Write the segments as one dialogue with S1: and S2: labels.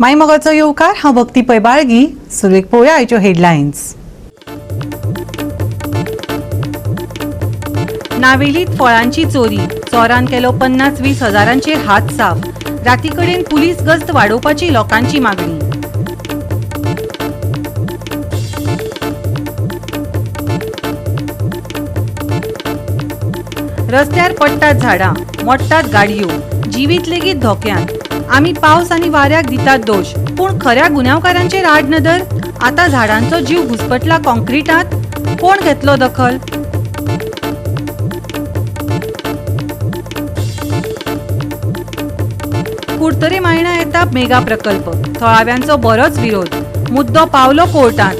S1: मायमोगाचो येवकार हांव भक्ती पै बाळगी. सुरवेक पळोवया आयच्यो हेडलायन्स. नावेलीत फळांची चोरी. चोरान केलो 50-20 हजारांचेर हात साफ. राती कडेन पुलीस गस्त वाडोवपाची लोकांची मागणी. रस्त्यार पडटात झाडां, मोडटात गाडयो, जिवीत लेगीत धोक्यांत. आमी पावस आनी वाऱ्याक दितात दोश, पूण खऱ्या गुन्यांवकारांचेर आड नदर. आतां झाडांचो जीव घुसपटला कॉन्क्रीटांत. कोण घेतलो दखल? कुडतरे मायणा येता मेगा प्रकल्प. थळाव्यांचो बरोच विरोध. मुद्दो पावलो कोर्टांत.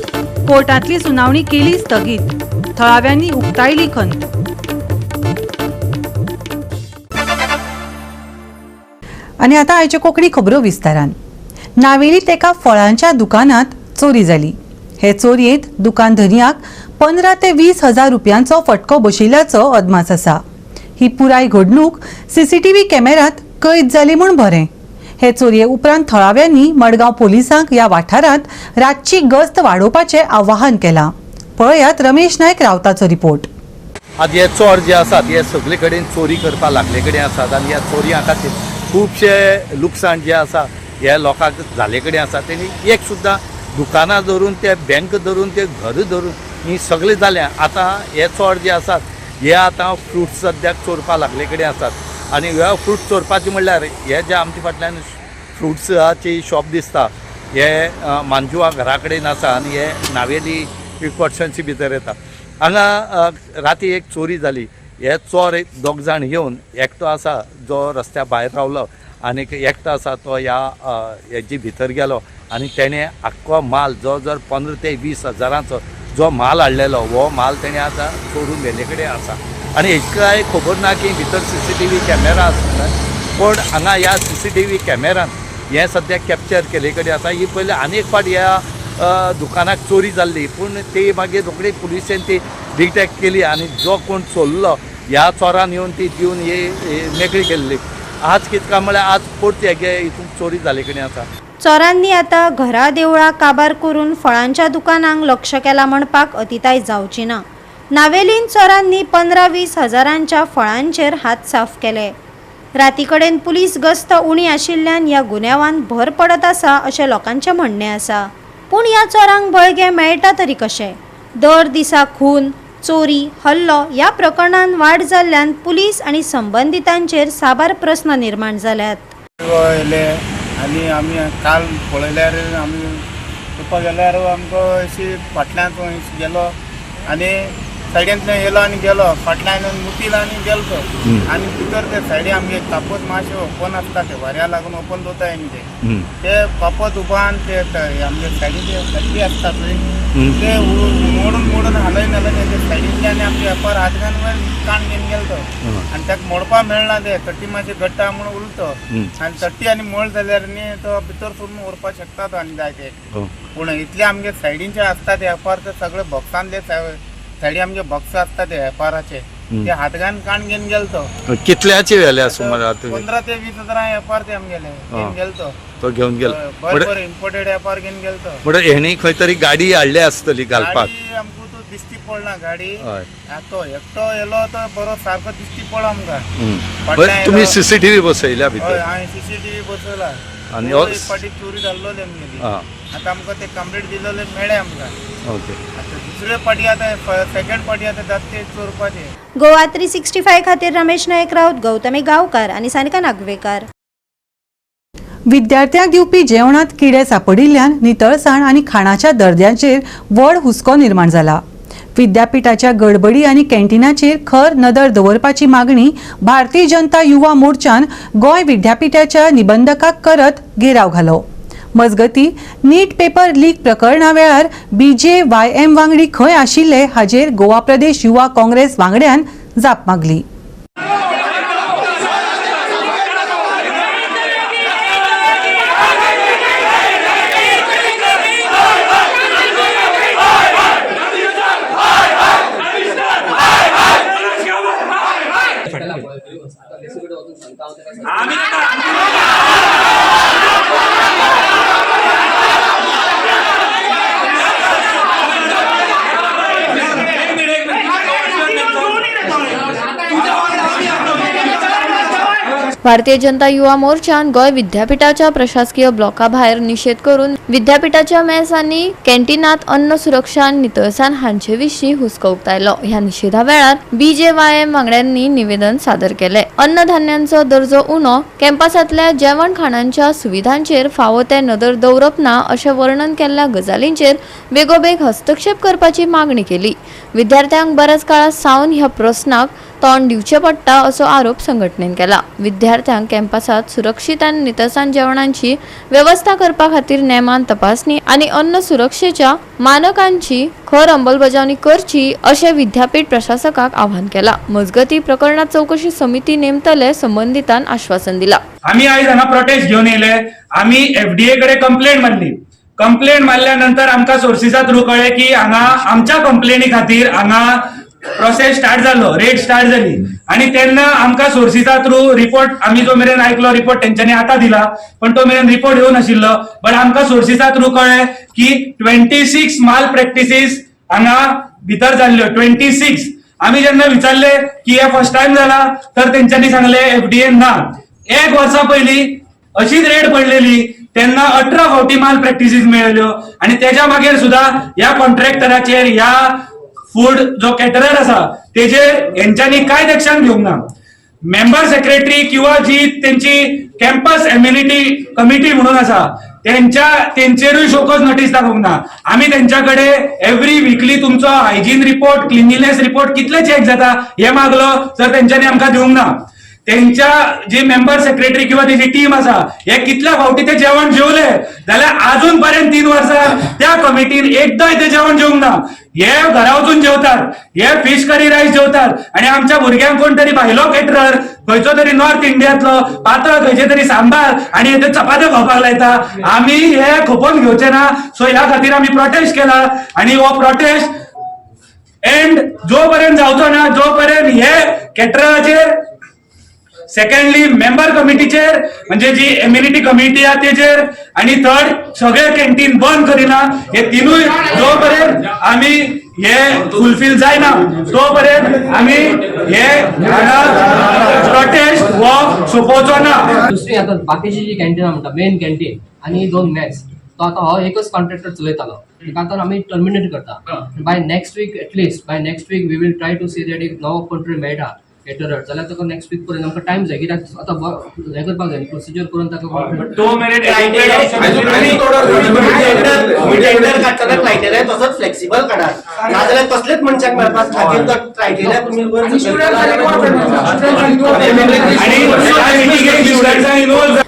S1: कोर्टांतली सुनावणी केली स्थगीत. थळाव्यांनी उक्तायली खंत. आनी आतां आयच्यो कोंकणी खबरो विस्तारान. नावेलीत एका फळांच्या दुकानात चोरी जाली. हे चोरयेंत दुकानधन्याक 15 ते 20 हजार रुपयांचो फटको बशिल्ल्याचो अदमास आसा. ही पुराय घडणूक सीसीटीव्ही कॅमेरात कैद जाली म्हूण बरें. हे चोरये उपरांत थळाव्यांनी मडगांव पोलिसांक ह्या वाठारांत रातची गस्त वाडोवपाचें आवाहन केलां. पळयात रमेश नायक रावताचो रिपोर्ट.
S2: आज हे चोर जे आसात हे सगळे कडेन चोरी करपा लागले कडेन आसात आनी ह्या चोरयां खातीर खुबशे लुकसाण जे आसा हे लोकांक जाले कडेन आसा. तेणी एक सुद्दां दुकानां धरून ते बँक धरून ते घर धरून ही सगळे जाल्या. आतां हे चोर जे आसात हे आतां फ्रुट्स सद्याक चोरपा लागले कडेन आसात. आनी हे फ्रूट चोरपाचे म्हणल्यार हे जे आमचे फाटल्यान फ्रुट्साची शॉप दिसता हे मांजुआ घरा कडेन आसा आनी हे नावेली कॉटसनची भितर येता. हांगा राती एक चोरी जाली. हे चोर एक दोग जाण येवन एकटो आसा जो रस्त्या भायर रावलो आनी एकटो आसा तो ह्या हेजी भितर गेलो आनी तेणें आख्खो माल जो जर 15 ते 20 हजारांचो जो माल हाडलेलो हो माल तेणें आतां चोरून व्हेले कडेन आसा. आनी हेची कांय खबर ना की भितर सीसीटीव्ही कॅमेरा आसा पण हांगा ह्या सीसीटीव्ही कॅमेरान हें सद्याक कॅप्चर केले कडेन आसा. ही पयलीं आनी एक फावट ह्या दुकानाक चोरी जाल्ली पूण ती मागीर रोखडी पुलिशेन ती डिटेक्ट केली आनी जो कोण चोरलो ह्या चोरान येवन ती दिवन ही मेकळी केल्ली. आज कितें काय म्हळ्यार आज परत हेगे हितून चोरी जाले कडेन आसा.
S3: चोरांनी आता घरा देवळां काबार करून फळांच्या दुकानांक लक्ष केला म्हणपाक अतिताय जावची ना. नावेलीन चोरांनी 15-20 हजारांच्या फळांचेर हात साफ केले. राती कडेन पुलीस गस्त उणी आशिल्ल्यान ह्या गुन्यांवान भर पडत आसा अशें लोकांचें म्हणणें आसा. पूण ह्या चोरांक बळगे मेळटा तरी कशें? दर दिसा खून, चोरी, हल्लो ह्या प्रकरणांत वाड जाल्ल्यान पुलीस आनी संबंधितांचेर साबार प्रस्न निर्माण जाल्यात.
S4: आनी आमी काल पळयल्यार आमी पळोवपाक गेल्यार आमकां अशी फाटल्यान गेलो आनी सायडींतल्यान येयलो आनी गेलो फाटल्यान मुतील आनी गेलो तो आनी भितर ते सायडी आमगे कापत मातशें ओपन आसता ते वाऱ्या लागून ओपन दवरताय न्ही ते कापत उबान ते आमगे सायडीन ते गड्डी आसता पळय ते मोडून हालयन ते सायडींतल्यान आमगे वेपार हात घालून काण घेवन गेलो तो आनी ताका मोडपा मेळना ते तट्टी मातशें घट्टा म्हणून उरतो आनी तट्टी आनी मोड जाल्यार न्ही तो भितर सोडून व्हरपाक शकता तो आनी जाय ते. पूण इतले आमगे सायडींचे आसता ते वेपार ते सगळे बॉक्सांतले सायडी आमगे बॉक्स आसता ते वेपाराचे ते हात घालून काण घेवन गेलो तो.
S2: कितल्याचे व्हेले सुमार
S4: 15 ते 20 हजारां वेपार ते आमगेले घेवन गेलो तो
S2: घेवन गेलो.
S4: बरें इम्पोर्टेड वेपार घेवन गेलो तो.
S2: म्हणल्यार हेणी खंय तरी गाडी हाडली आसतली घालपाक.
S4: आमकां तो दिश्टी पडना गाडी. तो एकटो येलो तो बरो सारको दिश्टी पडला आमकां.
S2: तुमी सीसीटीव्ही बसयल्या भितर?
S4: हांवें सीसीटीव्ही बसयला
S2: आनी
S4: फाटी चोरी जाल्लोली आमगेली. आतां आमकां ते कंप्लीट दिल्ले मेळ्ळे आमकां.
S2: ओके.
S4: दुसरे पाटी आतां सेकंड पाटी आतां जाता ते चोरपाचे.
S3: गोवा 365 खातीर रमेश नायक राऊत, गौतमी गांवकार आनी सानिका नागवेकार.
S1: विद्यार्थ्यांक दिवपी जेवणात किडे सांपडिल्ल्यान नितळसाण आनी खाणाच्या दर्द्याचेर व्हड हुस्को निर्माण जाला. विद्यापीठाच्या गडबडी आनी कॅन्टीनाचेर खर नदर दवरपाची मागणी भारतीय जनता युवा मोर्चान गोंय विद्यापीठाच्या निबंधकाक करत घेराव घालो. मजगती नीट पेपर लीक प्रकरणा वेळार BJYM वांगडी खंय आशिल्ले हाजेर गोवा प्रदेश युवा काँग्रेस वांगड्यान जाप मागली.
S5: आम्ही भारतीय जनता युवा मोर्चान गोय विद्यापीठाच्या प्रशासकीय ब्लॉका भायर निषेध करून विद्यापीठाच्या मेस आनी कॅन्टीनात अन्न सुरक्षा आनी नितळसाण हांचे विशीं हुस्को उक्तायलो. ह्या निषेधा वेळार BJYM वांगड्यांनी निवेदन सादर केले. अन्नधान्यांचो दर्जो उणो, कॅम्पसांतल्या जेवण खाणांच्या सुविधांचेर फावो ते नदर दवरप ना अशें वर्णन केल्ल्या गजालींचेर बेगोबेग हस्तक्षेप करपाची मागणी केली. विद्यार्थ्यांक बऱ्याच काळा सावन ह्या प्रस्नाक तोंड दिवचे पडटा असो आरोप संघटनेन केला. विद्यार्थ्यांक कॅम्पसात सुरक्षीत आनी नितळसाण जेवणाची व्यवस्था करपा खातीर नेमान तपासणी आनी अन्न सुरक्षेच्या मानकांची खर अंमलबजावणी करची अशें विद्यापीठ प्रशासकाक आवाहन केला. मजगती प्रकरणात चौकशी समिती नेमतले संबंधितान आश्वासन दिला.
S6: आम्ही आज हांगा प्रोटेस्ट घेऊन येयले. आम्ही FDA कडे कंप्लेंट मारली. कंप्लेंट मारल्यानंतर आमकां सोर्सिसा थ्रू कळ्ळें की हांगा आमच्या कंप्लेनी खातीर हांगा प्रोसेस स्टार्ट जालो, रेड स्टार्ट जाली आणि तेन्ना आमकां सोर्सिसा थ्रू रिपोर्ट आमी जो मेरेन आयकलो रिपोर्ट तेंच्यांनी आतां दिला, पण तो मेरेन रिपोर्ट येवं नाशिल्लो. बट आमकां सोर्सिसा थ्रू कळ्ळें की 26 माल प्रॅक्टिसीस हांगा भितर जाल्ल्यो. 26. आमी जेन्ना विचारले की हे फर्स्ट टाइम जाला तर तेंच्यांनी सांगले FDA ना. 1 वर्सा पयलीं अशीच रेड पडलेली तेन्ना 18 फावटी माल प्रॅक्टिसीस मेळ्ळ्यो आणि तेच्या मागीर सुद्धा ह्या कॉन्ट्रॅक्टराचेर ह्या फूड जो कॅटरर आसा तेजेर हेंच्यांनी कांयच एक्शन घेवंक ना. मेंबर सेक्रेटरी किंवा जी तेंची कॅम्पस इम्युनिटी कमिटी म्हणून आसा तेंचेरूय शोकॉज नोटीस दाखोवंक ना. आमी तेंच्याकडे एव्हरी वीकली तुमचो हायजीन रिपोर्ट, क्लिनलीनेस रिपोर्ट कितले चॅक जाता हे मागलो तर तेंच्यांनी आमकां दिवंक ना. त्यांच्या जे मेंबर सेक्रेटरी किंवा त्याची टीम आसा हे कितल्या फावटी ते जेवण जेवले जाल्यार अजून पर्यंत 3 वर्सां त्या कमिटीन एकदांय ते जेवण जेवंक ना. हे घरा वचून जेवतात, हे फिश करी रायस जेवतात आणि आमच्या भुरग्यांक कोण तरी भायलो कॅटरर खंयचो तरी नॉर्थ इंडियांतलो पातळ खंयचे तरी सांबार आणि हे चपात्यो खावपाक लायता. आमी हे खपोवन घेवचे ना. सो ह्या खातीर आमी प्रोटेस्ट केला आणि हो प्रोटेस्ट एंड जो पर्यंत जावचो ना, जो पर्यंत हे कॅटरराचेर सेकंडली मेंबर कमिटीचेर म्हणजे जी इम्युनिटी कमिटी आहे तेचेर आणि थर्ड सगळे कॅन्टीन बंद करिना. हे तिनूय जो पर्यंत आम्ही हे फुलफिल जायना तो पर्यंत आम्ही हे प्रोटेस्ट हो सोंपोवचो ना.
S7: दुसरी आता बाकीची जी कॅन्टीन म्हणटा मेन कॅन्टीन आणि 2 मॅच तो आता हो एकच कॉन्ट्रॅक्टर चलयतालो. ताका आमी टर्मिनेट करता. By next week at least by next week we will try to see that एक नवो कंट्री मेळटा कॅटरर जाल्यार ताका नेक्स्ट वीक पर्यंत आमकां टायम जाय. कित्याक आतां हे करपाक जाय प्रोसिजर करून ताका
S6: तो मेरेन
S8: टेंडर काडटना क्रायटेरिया तसोच फ्लेक्सिबल काडात नाजाल्यार कसलेच मनशाक मेळपाक खातीर तो क्रायटेरिया तुमी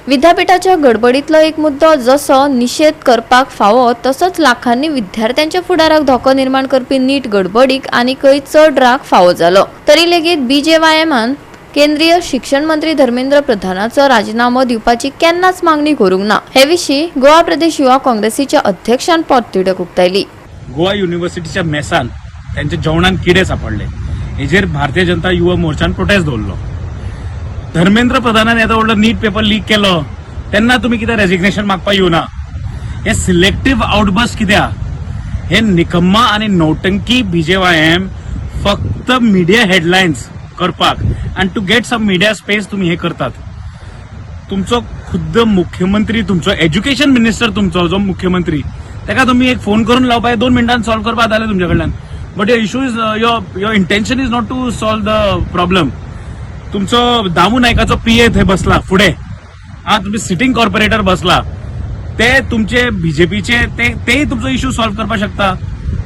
S5: विद्यापीठाच्या गडबडीतलो एक मुद्दो जसो निषेध करपाक फावो तसोच लाखांनी विद्यार्थ्यांच्या फुडाराक धोको निर्माण करपी नीट गडबडीक आनीकय चड राग फावो जालो. तरी लेगीत BJYMन केंद्रीय शिक्षण मंत्री धर्मेंद्र प्रधानाचो राजीनामो दिवपाची केन्नाच मागणी करूंक ना. हे विशीं गोवा प्रदेश युवा काँग्रेसीच्या अध्यक्षान पोटतिडक उक्तायली.
S6: गोवा युनिव्हर्सिटीच्या मेसान त्यांच्या जेवणान किडे सापडले. हेजेर भारतीय जनता युवा मोर्चान प्रोटेस्ट दवरलो. धर्मेंद्र प्रधानान येदो व्हडलो नीट पेपर लीक केलो तेन्ना तुम्ही कित्याक रेजिग्नेशन मागपाक येवना. हे सिलेक्टिव्ह आउटबस्ट कित्याक? हे निकम्मा आणि नौटंकी BJYM फक्त मीडिया हेडलाईन्स करपाक आणि to get some media space तुम्ही हे करतात. तुमचो खुद्द मुख्यमंत्री, तुमचो एज्युकेशन मिनिस्टर, तुमचो जो मुख्यमंत्री ताका तुम्ही एक फोन करून लावपाक 2 मिनिटांत सॉल्व करपाक जालें तुमच्या कडल्यान. But your issue is your intention is not to solve the problem. तुमचो दामू नायकाचो PA थंय बसला फुडें, तुम्ही सिटींग कॉर्पोरेटर बसला, ते तुमचे BJPचे तेय तुमचो इश्यू सॉल्व करपाक शकता.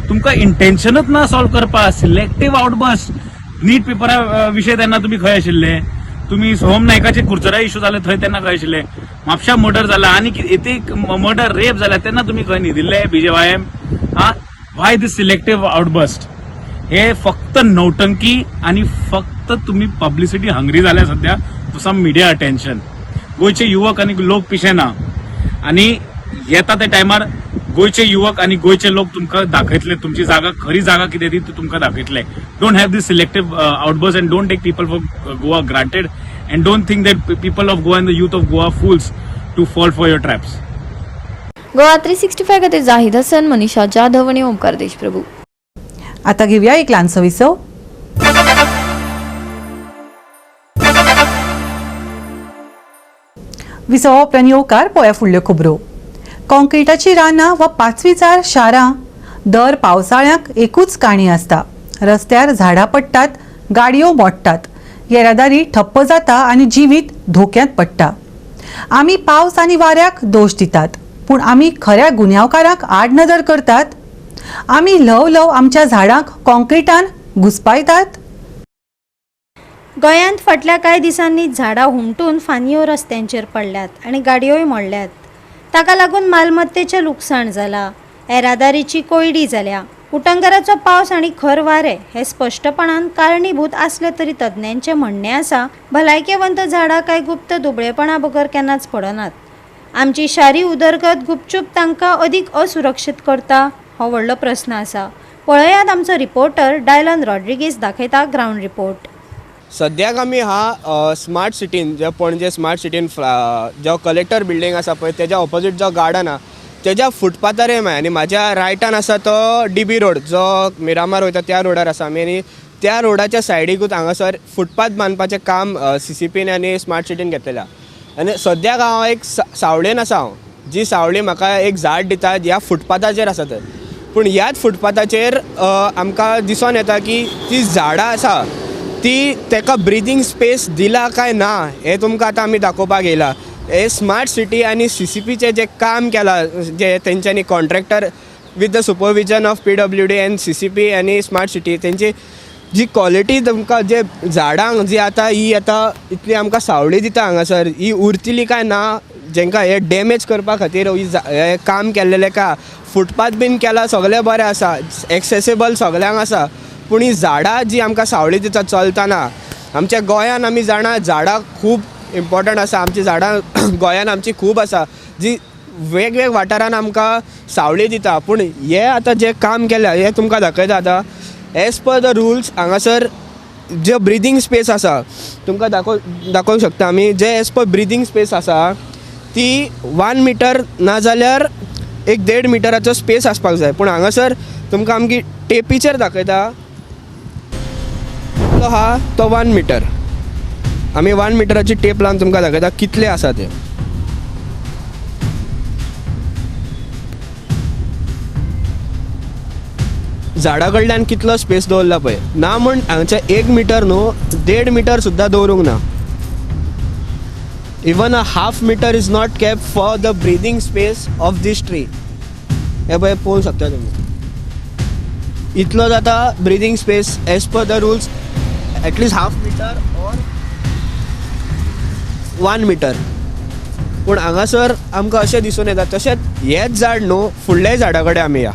S6: तुमकां इंटेन्शनच ना सॉल्व करपाक. सिलेक्टिव्ह आउटबस्ट नीट पेपरा विशयी तेन्ना तुम्ही खंय आशिल्ले? तुम्ही सोहम नायकाचे कुर्चरा इश्यू जाले थंय तेन्ना खंय आशिल्ले? म्हापशा मर्डर जाला आनी एक मर्डर रेप जाला तेन्ना तुम्ही खंय न्हिदिल्ले BJYM? Why this selective outburst? हे फक्त नौटंकी आणि फक्त तुम्ही पब्लिसिटी हंग्री झाल्या सध्या सम मीडिया अटेन्शन. गोयचे युवक आणि लोक पिशेना आणि येता त्या टायमार गोयचे युवक आणि गोयचे लोक तुमकां दाखयतले तुमची जागा खरी जागा कितें ती तुमकां दाखयतले. Don't have this selective outburst and don't take people for Goa granted and don't think that people of Goa and the youth of Goa fools to fall for your traps.
S5: Goa 365 खातीर जाहीद हसन, मनीषा जाधव आणि ओमकार देशप्रभू.
S1: आता घेऊया एक ल्हानसो विसव. विसवो उपरांत येवकार पळया फुडल्यो खबरो. कॉन्क्रिटाची रानां वा 5वीचार शारां दर पावसाळ्याक एकूच काणी आसता. रस्त्यार झाडां पडटात, गाडयो मोडटात, येरादारी ठप्प जाता आनी जिवीत धोक्यांत पडटा. आमी पावस आनी वाऱ्याक दोश दितात, पूण आमी खऱ्या गुन्यांवकारांक आडनदर करतात. आमी ल्हव ल्हव आमच्या झाडांक कॉन्क्रिटान घुस्पायतात.
S3: गोंयांत फाटल्या कांय दिसांनी झाडां हुमटून फांदयो रस्त्यांचेर पडल्यात आनी गाडयोय मोडल्यात. ताका लागून मालमत्तेचें लुकसाण जालां, येरादारीची कोयडी जाल्या. उटंगराचो पावस आनी खर वारे हे स्पश्टपणान कारणीभूत आसले तरी तज्ञांचें म्हणणें आसा भलायकेवंत झाडां कांय गुप्त दुबळेपणा बगर केन्नाच पडनात. आमची शारी उदरगत गुपचूप तांकां अदीक असुरक्षीत करता हो व्हडलो प्रस्न आसा. पळयात आमचो रिपोर्टर डायलन रॉड्रिगीस दाखयता ग्राउंड रिपोर्ट.
S9: सद्याक आमी स्मार्ट सिटीन जे पणजे स्मार्ट सिटीन जो कलेक्टर बिल्डींग आसा पळय तेज्या ऑपोजीट जो गार्डन आसा तेज्या फुटपाथार येम आनी म्हाज्या रायटान आसा तो DB रोड जो मिरामार वयता त्या रोडार आसा आमी. आनी त्या रोडाच्या सायडीकूच हांगासर फुटपाथ बांदपाचें काम CCPन आनी स्मार्ट सिटीन घेतलेलें. आनी सद्याक हांव एक सावळेन आसा. जी सावळी म्हाका एक झाड दिता ह्या फुटपाथाचेर आसा थंय. पूण ह्याच फुटपाथाचेर आमकां दिसून येता की ती झाडां आसा ती तेका ब्रिदींग स्पेस दिला काय ना हे तुमकां आतां आमी दाखोवपाक येयला. हे स्मार्ट सिटी आनी CCPचें जें काम केलां जे तेंच्यांनी contractor with the supervision of PWD end CCP आनी स्मार्ट सिटी तेंची जी क्वॉलिटी तुमकां जे झाडांक जी आतां ही आतां इतली आमकां सावळी दिता हांगासर ही उरतली काय ना जेंकां हे डॅमेज करपा खातीर हे काम केल्लेलें का. फुटपाथ बीन केला सगळें बरें आसा, एक्सेसिबल सगल्यांक आसा, पूण ही झाडां जी आमकां सावळी दिता चलतना आमच्या गोंयान आमी जाणा झाडां खूब इम्पॉर्टंट आसा. आमची झाडां गोंयान आमची खूब आसा जी वेगवेगळ्या वाठारान आमकां सावळी दिता. पूण हे आतां जें काम केलें हे तुमकां दाखयता आतां एज पर द रुल्स हांगासर जे ब्रिदींग स्पेस आसा तुमकां दाखोवंक शकता आमी. जे एज पर ब्रिदींग स्पेस आसा ती 1 मीटर नाजाल्यार 1.5 मिटराचो स्पेस आसपाक जाय. पूण हांगासर तुमकां आमची टेपीचेर दाखयता तो हा तो 1 मीटर. आमी 1 मिटराची टेप लावन तुमकां दाखयता कितले आसा ते. झाडा कडल्यान कितलो स्पेस दवरला पळय ना म्हण हांगचे 1 मिटर न्हू 1.5 मिटर सुद्दां दवरूंक ना. Even a half metre is not kept for the breathing space of these tree. हे पळय पळोवंक शकता तुमी इतलो जाता breathing space as per the rules at least half metre or 1 metre. पूण हांगासर आमकां अशें दिसून येता तशेंच हेच झाड न्हू फुडल्याय झाडा कडेन आमी या.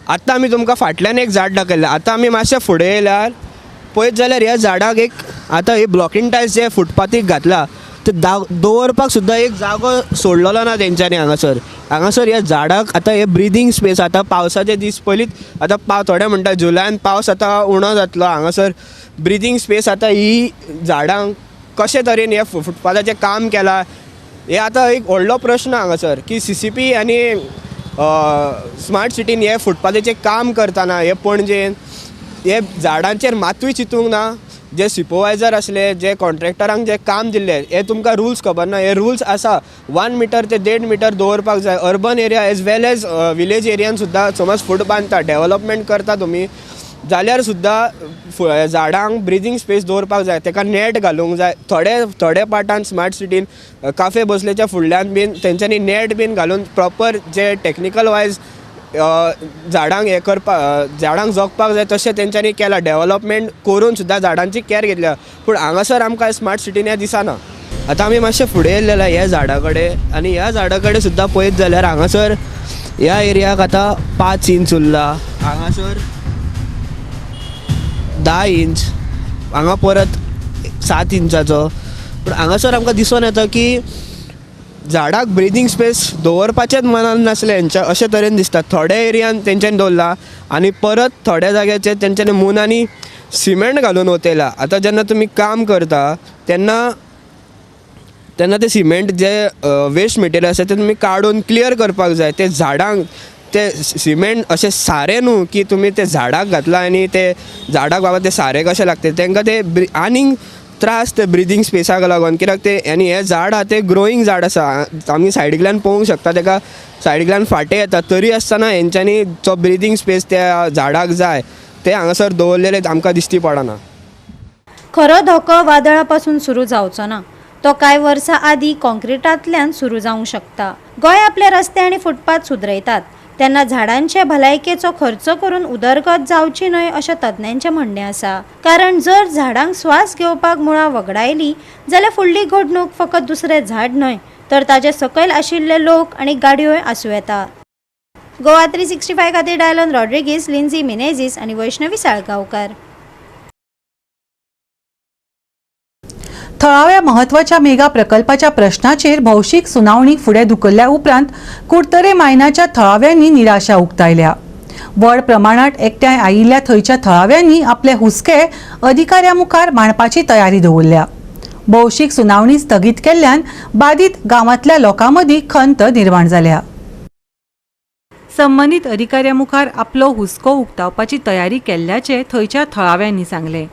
S9: आतां आमी तुमकां फाटल्यान एक झाड दाखयलें. आतां आमी मातशें फुडें येयल्यार पळयत जाल्यार ह्या झाडाक एक आतां हे ब्लॉकिंग टायल्स जे फुटपाथीक घातला ते दवरपाक सुद्दां एक जागो सोडलेलो ना तेंच्यांनी हांगासर. हांगासर ह्या झाडाक आतां हे ब्रिदींग स्पेस आतां पावसाचे दीस पयलींच आतां थोडे म्हणटा जुलयान पावस आतां उणो जातलो हांगासर ब्रिदींग स्पेस आतां ही झाडांक कशे तरेन हे फुटपाथाचें काम केलां हे आतां एक व्हडलो प्रश्न हांगासर की CCP आनी स्मार्ट सिटीन हे फुटपाथाचें काम करतना हे पणजेन हे झाडांचेर मातूय चिंतूंक ना. जे सुपरवायझर आसले जे कॉन्ट्रॅक्टरांक जे काम दिल्ले हे तुमकां रुल्स खबर ना. हे रुल्स आसा 1 मिटर ते 1.5 मिटर दवरपाक जाय. अर्बन एरिया एज वेल एज विलेज एरियान सुद्दां समज फूट बांदता डेवलपमेंट करता तुमी जाल्यार सुद्दां झाडांक ब्रिदींग स्पेस दवरपाक जाय. ताका नेट घालूंक जाय. थोडे पार्टान स्मार्ट सिटीन काफे बसलेच्या फुडल्यान बीन तेंच्यांनी नेट बीन घालून प्रॉपर जे टेक्निकल वायज झाडांक हे करपाक झाडांक जगपाक जाय तशें तेंच्यांनी केलां. डेवलपमेंट करून सुद्दां झाडांची कॅर घेतल्या. पूण हांगासर आमकां स्मार्ट सिटीन हें दिसना. आतां आमी मातशें फुडें येयलेले ह्या झाडा कडेन आनी ह्या झाडा कडेन सुद्दां पळयत जाल्यार हांगासर ह्या एरियाक आतां 5 इंच उरला, हांगासर 10 इंच, हांगा परत 7 इंचाचो. पूण हांगासर आमकां दिसून येता की झाडाक ब्रिदींग स्पेस दवरपाचेंच मनान नासलें हेंच्या अशें तरेन दिसता. थोड्या एरियान तेंच्यांनी दवरला आनी परत थोड्या जाग्याचेर तेंच्यांनी मुनांनी सिमेंट घालून वतयला. आतां जेन्ना तुमी काम करता तेन्ना ते सिमेंट जे वेस्ट मटेरियल आसा ते तुमी काडून क्लियर करपाक जाय. ते झाडांक ते सिमेंट अशें सारें न्हू की तुमी ते झाडाक घातला आनी ते झाडाक बाबा ते सारें कशें लागतलें. तांकां ते आनीक त्रास ते ब्रिदींग स्पेसाक लागून, कित्याक ते आनी हे झाड आहा ते ग्रोईंग झाड आसा. आमी सायडीकल्यान पळोवंक शकता तेका सायडीकल्यान फाटे येता, तरी आसतना हेंच्यांनी जो ब्रिदींग स्पेस त्या झाडाक जाय ते हांगासर दवरलेले आमकां दिश्टी पडना.
S3: खरो धोको वादळा पासून सुरू जावचो ना, तो कांय वर्सां आदीं कॉन्क्रिटांतल्यान सुरू जावंक शकता. गोंय आपले रस्ते आनी फुटपाथ सुदरयतात तेन्ना झाडांचे भलायकेचो खर्च करून उदरगत जावची न्हय अशें तज्ञांचें म्हणणें आसा. कारण जर झाडांक स्वास घेवपाक मुळां वगडायली जाल्यार फुडली घडणूक फकत दुसरें झाड न्हय तर ताचे सकयल आशिल्ले लोक आनी गाडयोय आसूं येता. गोवा 365 खातीर डायलन रॉड्रिगीस, लिन्झी मिनेझीस आनी वैष्णवी साळगांवकार.
S1: थळाव्या महत्वाच्या मेगा प्रकल्पाच्या प्रश्नाचेर भौशीक सुनावणी फुडें धुकल्ल्या उपरांत कुडतरे मायनाच्या थळाव्यांनी निराशा उक्तायल्या. व्हड प्रमाणात एकठांय आयिल्ल्या थंयच्या थळाव्यांनी आपले हुस्के अधिकाऱ्यां मुखार मांडपाची तयारी दवरल्या. भौशीक सुनावणी स्थगीत केल्ल्यान बाधित गांवांतल्या लोकां मदीं खंत निर्माण जाल्या. संबंदीत अधिकाऱ्यां मुखार आपलो हुस्को उक्तावपाची तयारी केल्ल्याचे थंयच्या थळाव्यांनी सांगले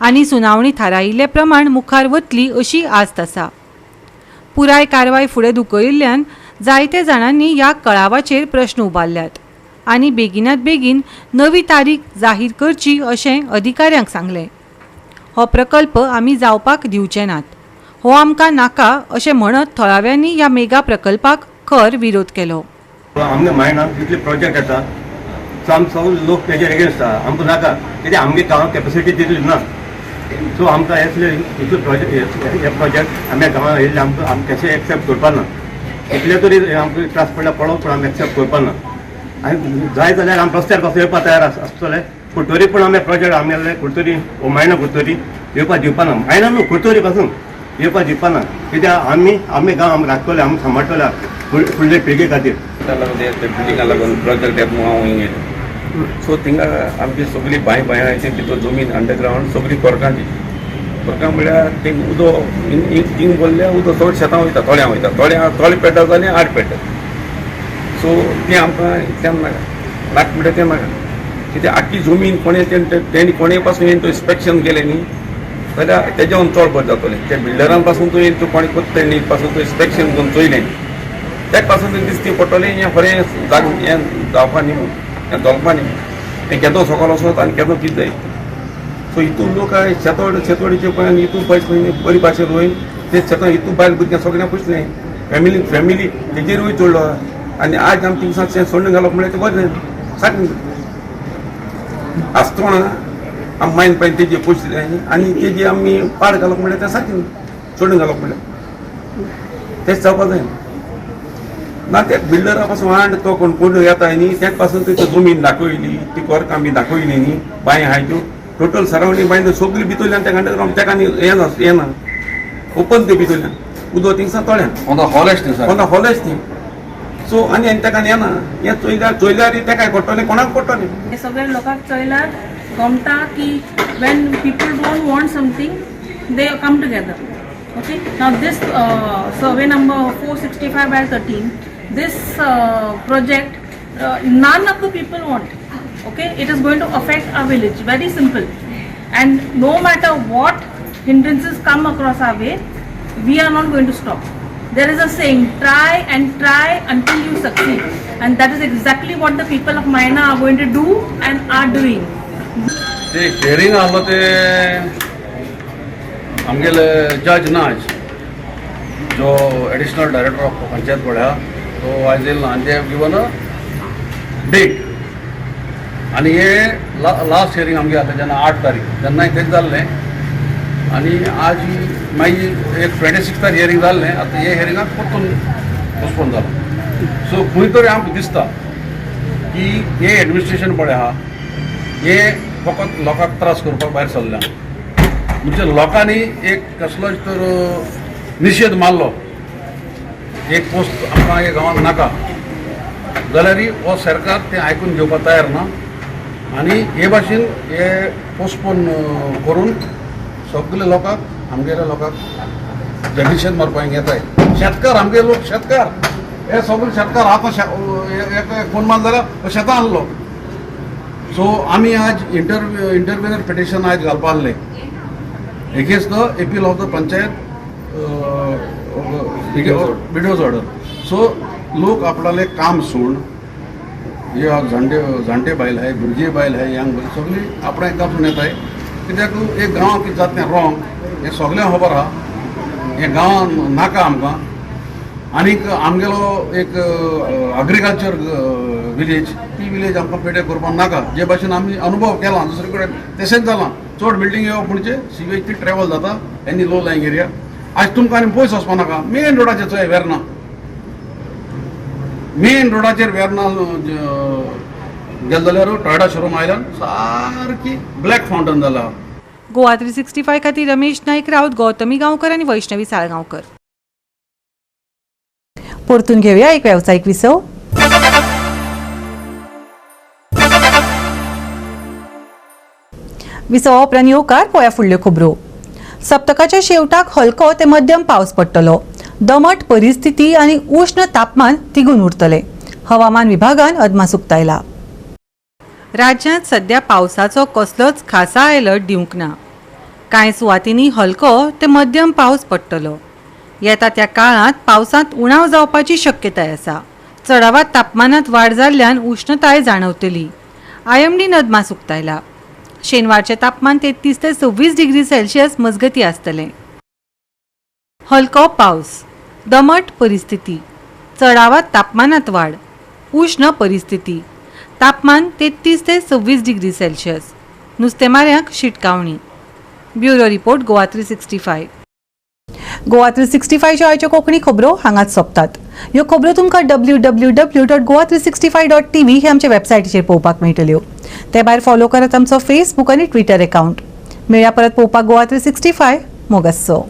S1: आनी सुनावणी थारायिल्ले प्रमाण मुखार वतली अशी आस्त आसा. पुराय कारवाय फुडें धुकलिल्ल्यान जायते जाणांनी ह्या कळावाचेर प्रस्न उबारल्यात आनी बेगिनात बेगीन नवी तारीख जाहीर करची अशें अधिकाऱ्यांक सांगलें. हो प्रकल्प आमी जावपाक दिवचे नात, हो आमकां नाका अशें म्हणत थळाव्यांनी ह्या मेगा प्रकल्पाक खर विरोध केलो.
S10: आमगे मायंडान जितले प्रोजेक्ट येता सो आमचो लोक तेजेर एगेन्स्ट आहा, आमकां नाका कित्याक आमगे गांवांत कॅपेसिटी तितली ना. सो आमकां इतले प्रोजेक्ट हे प्रोजेक्ट आमच्या गांवांत येयल्ले आमकां कशें एक्सेप्ट करपा ना. इतले तरी आमकां त्रास पडला पडोवंक पूण आमी एक्सेप्ट करपा ना. आनी जाय जाल्यार आमी रस्त्यार कसो येवपा तयार आसतले पूण तरी पूण आमी प्रोजेक्ट आमगेले कुडतरी मायना कुडतरी येवपा दिवपा ना. मायना न्हू कुडतरी पासून येवपा दिवपा ना, कित्याक आमी गांव आमी राखतले, आमी सांबाळटले फुडले पिळगे खातीर.
S11: बिल्डिंगा लागून प्रोजेक्ट येता म्हणून हांव हिंगा सो थिंगा आमची सगळी बांय भितर जमीन अंडरग्रावंड सगळी कोरकांची. कोरकां म्हळ्यार ते उदो थिंग बोल्ल्या उदो चड शेतां वयता, तळ्यां वयता, तळे पेटा जालें आड पेटा. सो तें आमकां इतल्यान नाका, नाका म्हणटा तें नाका. कित्याक आख्खी जमीन कोणे तेणी कोणे पासून येवन तो इन्स्पेक्शन केलें न्ही जाल्यार तेज्यावन चड बरें जातलें. त्या बिल्डरान पासून तो येवन तो कोणे कोत्ते न्ही पासून तो इन्स्पेक्शन करून चोयलें त्याक पासून तें दिसती पडटलें हें खरें हें जावपा न्ही म्हूण हें चलपा न्ही म्हूण. हें केदो सकयल वचत आनी केदो कितें जाय. सो हितून लोक शेतवडीचे पळय आनी हितून पयस बरी भाशेन रोयन ते शेतां हितून बायल भुरग्यां सगळ्यांक पुसलें. फॅमिली तेजेरूय चडलो आनी आज आमी थिंगसान सोडून घालप म्हळ्यार तें बरें जाय सारकें आसतना आमी मायन पळय तेजे पयसले आनी तेजी आमी पाड घालप म्हळ्यार तें सारकें सोडून घालप म्हळ्यार तेंच जावपा जाय ना. त्या बिल्डरा पासून वांड तो कोण येता न्ही त्याच पासून थंय जमीन दाखयली ती कोरकां बी दाखयली न्ही बांय आहाय त्यो टोटल सरावंडींग बांय सगळी भितरल्यान त्या अंडरग्रावंड तेका हें ना ओपन ते भितरल्यान उदो थिंगसान तळ्यान हॉलेस्ट न्ही. सो आनी तेका येना हें चोयल्यार तेकाय पडटलें कोणाक पडटलें.
S12: हे सगळे लोकांक चोयल्यार गमता की Wien people don't want something they come together. Okay, now this survey number 465/13, this project, none of the people want. Okay, it is going to affect our village, very simple. And no matter what hindrances come across our way, we are not going to stop. There is a saying, try and try until you succeed. And that is exactly what the people of Maina are going to do and are doing.
S11: ते hearing आसलो ते आमगेले जज नाज जो additional director of panchayat board आहा तो आज येयलो आनी दे गिवन अ डेट आनी हे लास्ट हियरिंग आमगे जाता जेन्ना 8 तारीख तेन्नाय तेच जाल्लें आनी आज मागीर एक 26 हियरिंग जाल्लें. आतां हे हियरिंगाक परतून पोस्टपोन जालो. सो खंय तरी आमकां दिसता की हे एडमिनिस्ट्रेशन पळय आहा हे फकत लोकांक त्रास करपाक भायर सरल्या. म्हणजे लोकांनी एक कसलोच तर निशेध मारलो एक पोस्ट आमकां हे गांवांत नाका जाल्यारय हो सरकार तें आयकून घेवपाक तयार ना आनी हे भाशेन हे पोस्टपोन करून सगळे लोकांक आमगेल्या लोकांक निशेध मारपाक येताय. शेतकार आमगे लोक शेतकार हे सगळे शेतकार आतां फोन मारलो जाल्यार शेतां आहलो. सो आमी आज इंटरव्युनर पिटिशन आज घालपा आहलें against the appeal of the panchayat videos order. So लोक आपणाले काम सोड, हे जाणटे बायल आहे, भुरगे बायल आहे, यंग बायल सगळी आपणा काम सोडून येत आहे. कित्याक एक गांवां कितें जाता तें रॉंग हें सगळ्यांक खबर आहा. हें गांवांत नाका आमकां. आनीक आमगेलो एक एग्रीकल्चर विलेज, ती विलेज आमकां पेटे करपाक नाका. जे भाशेन आमी अनुभव केला दुसरे कडेन तशेंच जालां. चड बिल्डींग येवप म्हणजे सीवेज ती ट्रॅवल जाता एनी लो लायंग एरिया. आज तुमकां आनी पयस वचपा नाका. मेन रोडाचेर चोय वेर्ना, मेन रोडाचेर वेर्ना गेले जाल्यार टॉयडा शोरूम आयल्यान सारकी ब्लॅक फावंटन जाला.
S1: गोवा 365 खातीर रमेश नाईक राऊत, गौतमी गांवकर आणि वैष्णवी साळगांवकर. परतून घेऊया एक व्यावसायिक विसव. विसवा उपरांत येवकार पळया फुडल्यो खबरो. सप्तकाच्या शेवटाक हलको ते मध्यम पावस पडटलो. दमट परिस्थिती आणि उष्ण तापमान तिगून उरतले. हवामान विभागान अदमास उक्तायला. राज्यांत सध्या पावसाचो कसलोच खासा अलर्ट दिवंक ना. कांय सुवातींनी हलको ते मध्यम पावस पडटलो. येता त्या काळात पावसांत उणाव जावपाची शक्यताय आसा. चडावा तापमानात वाड जाल्ल्यान उष्णताय जाणवतली. आयएमडीन अदमास उक्तायला. शेनवारचे तापमान 33 ते 26 डिग्री सेल्सियस मजगती आसतले. हलको पावस, दमट परिस्थिती, चडावा तापमानात वाड, उष्ण परिस्थिती, तापमान 33 ते 26 डिग्री सेल्सियस. नुस्तेमाऱ्यांक शिटकावणी. Bureau report Goa 365. गोवा 365 च्यो आयच्यो कोंकणी खबरो हांगाच सोंपतात. ह्यो खबरो तुमकां www.goa365.tv हे आमचे वेबसायटीचेर पळोवपाक मेळटल्यो. ते भायर फॉलो करात आमचो फेसबूक आनी ट्विटर अकाउंट. मेळया परत पळोवपाक गोवा 365. मोगस्सो.